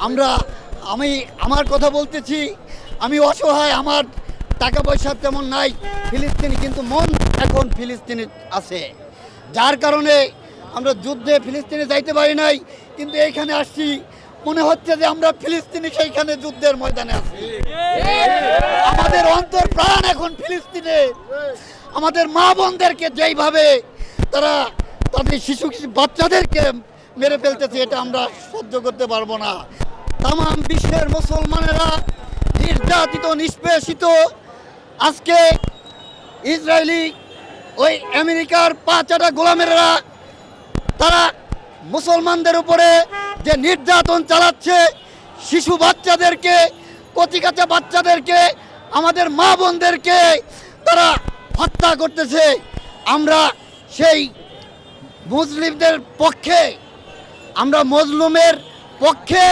আমরা আমার কথা বলতেছি, আমি অসহায়, আমার টাকা পয়সা তেমন নাই ফিলিস্তিনি, কিন্তু মন এখন ফিলিস্তিনি আছে, যার কারণে আমরা যুদ্ধে ফিলিস্তিনে যাইতে পারি নাই, কিন্তু এইখানে আসছি মনে হচ্ছে যে আমরা ফিলিস্তিনি সেইখানে যুদ্ধের ময়দানে আছি। আমাদের অন্তর প্রাণ এখন ফিলিস্তিনে। আমাদের মা বোনদেরকে যেইভাবে তারা তাদের শিশু বাচ্চাদেরকে মেরে ফেলতেছে, এটা আমরা সহ্য করতে পারবো না। তাম বিশ্বের মুসলমানেরা নির্যাতিত নিষ্পেষিত, আজকে ইসরায়েলি ওই আমেরিকার পাঁচাটা গোলামেরা তারা মুসলমানদের উপরে যে নির্যাতন চালাচ্ছে, শিশু বাচ্চাদেরকে, কচিকাঁচা বাচ্চাদেরকে, আমাদের মা বোনদেরকে তারা হত্যা করতেছে। আমরা সেই মুসলিমদের পক্ষে, আমরা মজলুমের পক্ষে